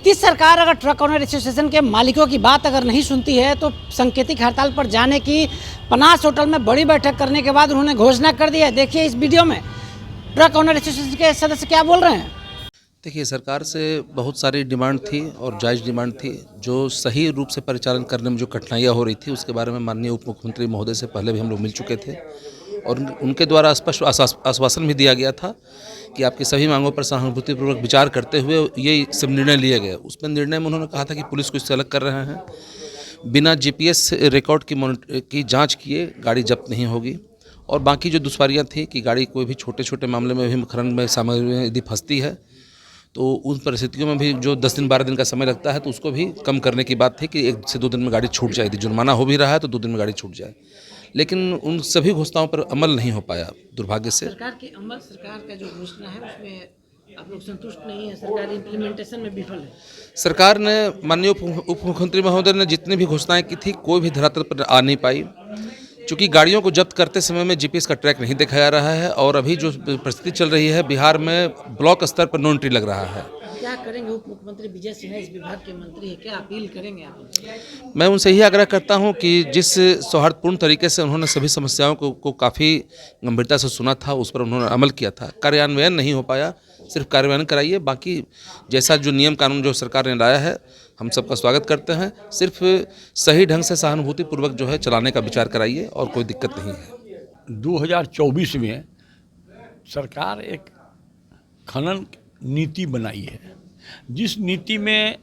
नीतीश सरकार अगर truck owner association के मालिकों की बात अगर नहीं सुनती है तो सांकेतिक हड़ताल पर जाने की पनास होटल में बड़ी बैठक करने के बाद उन्होंने घोषणा कर दी है। देखिए इस वीडियो में ट्रक ओनर एसोसिएशन के सदस्य क्या बोल रहे हैं। देखिए, सरकार से बहुत सारी डिमांड थी और जायज़ डिमांड थी। जो सही रूप से परिचालन करने में जो कठिनाइयाँ हो रही थी उसके बारे में माननीय उप मुख्यमंत्री महोदय से पहले भी हम लोग मिल चुके थे और उनके द्वारा स्पष्ट आश्वासन भी दिया गया था कि आपकी सभी मांगों पर सहानुभूतिपूर्वक विचार करते हुए ये सब निर्णय लिए गए। उसमें निर्णय में उन्होंने कहा था कि पुलिस को इससे अलग कर रहे हैं, बिना GPS रिकॉर्ड की जाँच किए गाड़ी जब्त नहीं होगी और बाकी जो दुश्वारियाँ थी कि गाड़ी कोई भी छोटे छोटे मामले में भी खनन में सामग्री में यदि फंसती है तो उन परिस्थितियों में भी जो 10 दिन 12 दिन का समय लगता है तो उसको भी कम करने की बात थी कि 1 से 2 दिन में गाड़ी छूट जाएगी। जुर्माना हो भी रहा है तो 2 दिन में गाड़ी छूट जाए, लेकिन उन सभी घोषणाओं पर अमल नहीं हो पाया दुर्भाग्य से। सरकार का जो घोषणा है उसमें आप लोग संतुष्ट नहीं है, सरकार इम्प्लीमेंटेशन में विफल है। सरकार ने माननीय उप मुख्यमंत्री महोदय ने जितनी भी घोषणाएं की थी कोई भी धरातल पर आ नहीं पाई, क्योंकि गाड़ियों को जब्त करते समय में GPS का ट्रैक नहीं दिखाया रहा है और अभी जो परिस्थिति चल रही है बिहार में ब्लॉक स्तर पर नो एंट्री लग रहा है। क्या करेंगे, उप मुख्यमंत्री विजय सिन्हा इस विभाग के मंत्री है, क्या अपील करेंगे आप? मैं उनसे यही आग्रह करता हूं कि जिस सौहार्दपूर्ण तरीके से उन्होंने सभी समस्याओं को काफ़ी गंभीरता से सुना था, उस पर उन्होंने अमल किया था। कार्यान्वयन नहीं हो पाया, सिर्फ कार्यान्वयन कराइए, बाकी जैसा जो नियम कानून जो सरकार ने लाया है हम सबका स्वागत करते हैं। सिर्फ सही ढंग से सहानुभूतिपूर्वक जो है चलाने का विचार कराइए और कोई दिक्कत नहीं है। 2024 में सरकार एक खनन नीति बनाई है, जिस नीति में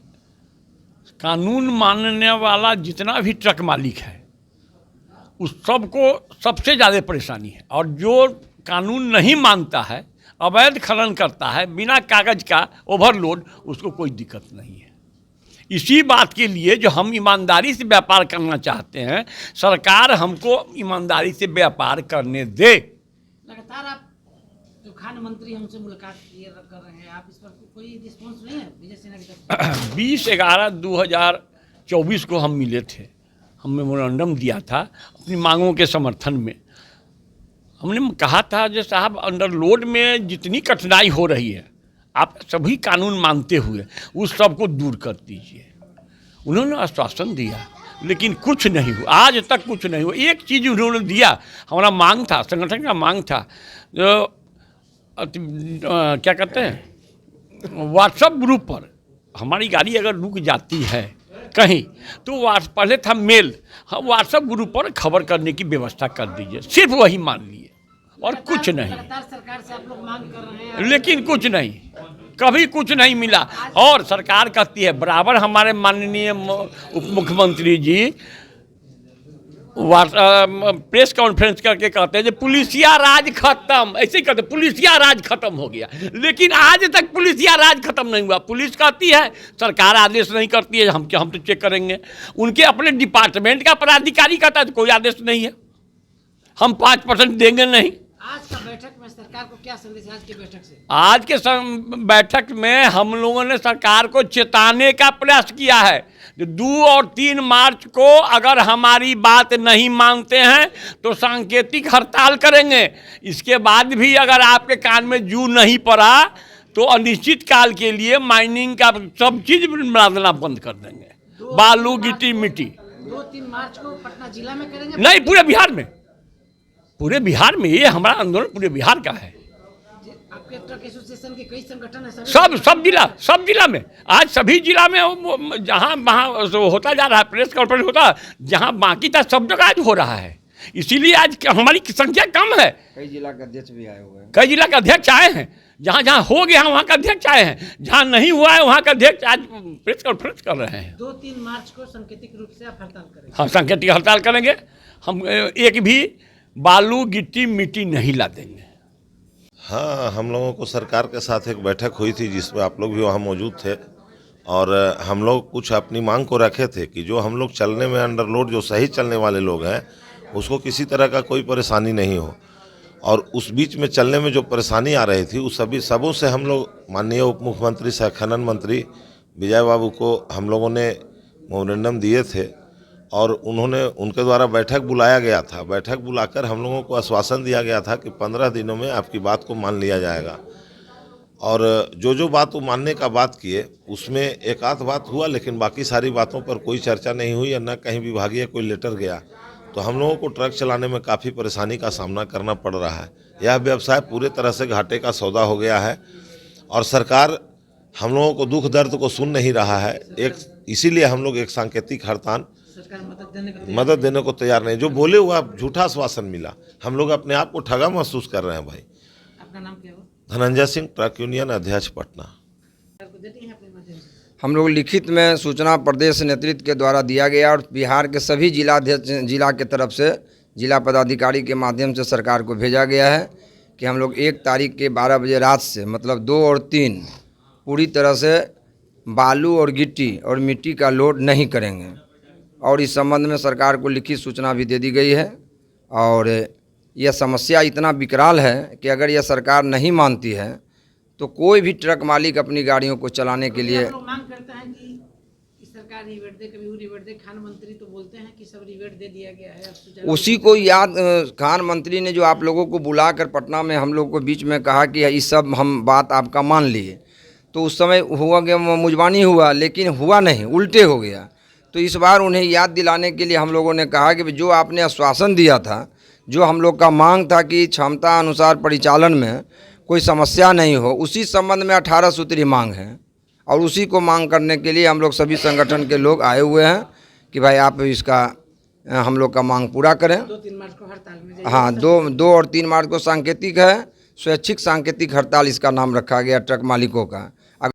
कानून मानने वाला जितना भी ट्रक मालिक है उस सबको सबसे ज़्यादा परेशानी है, और जो कानून नहीं मानता है, अवैध खनन करता है बिना कागज़ का ओवरलोड, उसको कोई दिक्कत नहीं है। इसी बात के लिए जो हम ईमानदारी से व्यापार करना चाहते हैं, सरकार हमको ईमानदारी से व्यापार करने दे। लगातार आप जो खान मंत्री हमसे मुलाकात कर रहे हैं, आप इस पर कोई रिस्पॉन्स नहीं है विजय सिन्हा की तरफ? 20/11/2024 को हम मिले थे, हम मेमोरेंडम दिया था अपनी मांगों के समर्थन में। हमने कहा था जो साहब अंडरलोड में जितनी कठिनाई हो रही है आप सभी कानून मानते हुए उस सब को दूर कर दीजिए। उन्होंने आश्वासन दिया लेकिन कुछ नहीं हुआ, आज तक कुछ नहीं हुआ। एक चीज़ उन्होंने दिया, हमारा मांग था, संगठन का मांग था, जो क्या कहते हैं, व्हाट्सएप ग्रुप पर हमारी गाड़ी अगर रुक जाती है कहीं तो पहले था मेल, हम व्हाट्सएप ग्रुप पर खबर करने की व्यवस्था कर दीजिए, सिर्फ वही मान लिए और कुछ नहीं। सरकार से आप लोग मांग कर रहे हैं लेकिन कुछ नहीं, कभी कुछ नहीं मिला। और सरकार कहती है बराबर, हमारे माननीय उप मुख्यमंत्री जी प्रेस कॉन्फ्रेंस करके कहते हैं कि पुलिसिया राज खत्म, ऐसे ही कहते पुलिसिया राज खत्म हो गया, लेकिन आज तक पुलिसिया राज खत्म नहीं हुआ। पुलिस कहती है, सरकार आदेश नहीं करती है, हम तो चेक करेंगे। उनके अपने डिपार्टमेंट का पदाधिकारी कहता है कोई आदेश नहीं है, हम 5% देंगे नहीं। आज का बैठक में सरकार को क्या संदेश? आज की बैठक से, आज के बैठक में हम लोगों ने सरकार को चेताने का प्रयास किया है। 2 और 3 मार्च को अगर हमारी बात नहीं मानते हैं तो सांकेतिक हड़ताल करेंगे। इसके बाद भी अगर आपके कान में जू नहीं पड़ा तो अनिश्चित काल के लिए माइनिंग का सब चीज़ मिलाना बंद कर देंगे, बालू गिट्टी मिट्टी। 2-3 मार्च को पटना जिला में करेंगे? नहीं, पूरे बिहार में, पूरे बिहार में। ये हमारा आंदोलन पूरे बिहार का है। आपके ट्रक एसोसिएशन के कई संगठन है, सब जिला में, आज सभी जिला में जहाँ वहाँ होता जा रहा है, प्रेस कॉन्फ्रेंस होता है, जहाँ बाकी था सब जगह आज हो रहा है। इसीलिए आज हमारी संख्या कम है। कई जिला के अध्यक्ष भी आए हुए हैं, कई जिला के अध्यक्ष आए हैं, जहाँ जहाँ हो गया वहाँ का अध्यक्ष आए हैं, जहाँ नहीं हुआ है वहाँ का अध्यक्ष आज प्रेस कॉन्फ्रेंस कर रहे हैं। 2-3 मार्च को सांकेतिक रूप से आप हड़ताल करेंगे? हाँ, सांकेतिक हड़ताल करेंगे। हम एक भी बालू गिट्टी मिट्टी नहीं ला देंगे। हाँ, हम लोगों को सरकार के साथ एक बैठक हुई थी जिसमें आप लोग भी वहाँ मौजूद थे और हम लोग कुछ अपनी मांग को रखे थे कि जो हम लोग चलने में अंडरलोड, जो सही चलने वाले लोग हैं उसको किसी तरह का कोई परेशानी नहीं हो, और उस बीच में चलने में जो परेशानी आ रही थी उस सबों से हम लोग माननीय उप मुख्यमंत्री सह खनन मंत्री विजय बाबू को हम लोगों ने मेमोरेंडम दिए थे और उनके द्वारा बैठक बुलाया गया था। बैठक बुलाकर हम लोगों को आश्वासन दिया गया था कि 15 दिनों में आपकी बात को मान लिया जाएगा। और जो बात वो मानने का बात किए उसमें एक आध बात हुआ, लेकिन बाकी सारी बातों पर कोई चर्चा नहीं हुई या न कहीं विभागीय कोई लेटर गया। तो हम लोगों को ट्रक चलाने में काफ़ी परेशानी का सामना करना पड़ रहा है। यह व्यवसाय पूरे तरह से घाटे का सौदा हो गया है और सरकार हम लोगों को दुख दर्द को सुन नहीं रहा है। इसीलिए हम लोग एक सांकेतिक हड़ताल मदद देने को तैयार नहीं। जो बोले हुआ झूठा आश्वासन मिला, हम लोग अपने आप को ठगा महसूस कर रहे हैं भाई। आपका नाम क्या हुआ? धनंजय सिंह, ट्रक यूनियन अध्यक्ष, पटना। हम लोग लिखित में सूचना प्रदेश नेतृत्व के द्वारा दिया गया और बिहार के सभी जिलाध्यक्ष जिला के तरफ से जिला पदाधिकारी के माध्यम से सरकार को भेजा गया है कि हम लोग 1 तारीख के 12 बजे रात से मतलब 2 और 3 पूरी तरह से बालू और गिट्टी और मिट्टी का लोड नहीं करेंगे। और इस संबंध में सरकार को लिखित सूचना भी दे दी गई है। और यह समस्या इतना विकराल है कि अगर यह सरकार नहीं मानती है तो कोई भी ट्रक मालिक अपनी गाड़ियों को चलाने के लिए लोग मांग करते हैं कि सरकार रिवेट दे, कभी वो रिवेट दे। खान मंत्री तो बोलते हैं कि सब रिवेट दे दिया गया है। उसी को याद खान मंत्री ने जो आप लोगों को बुलाकर पटना में हम लोग को बीच में कहा कि ये सब हम बात आपका मान लिए, तो उस समय हुआ कि मुजबानी हुआ, लेकिन हुआ नहीं, उल्टे हो गया। तो इस बार उन्हें याद दिलाने के लिए हम लोगों ने कहा कि जो आपने आश्वासन दिया था, जो हम लोग का मांग था कि क्षमता अनुसार परिचालन में कोई समस्या नहीं हो, उसी संबंध में 18 सूत्री मांग है और उसी को मांग करने के लिए हम लोग सभी संगठन के लोग आए हुए हैं कि भाई आप इसका हम लोग का मांग पूरा करें। 2-3 मार्च को हड़ताल में जाइए। हाँ, 2 और 3 मार्च को सांकेतिक है, स्वैच्छिक सांकेतिक हड़ताल इसका नाम रखा गया ट्रक मालिकों का।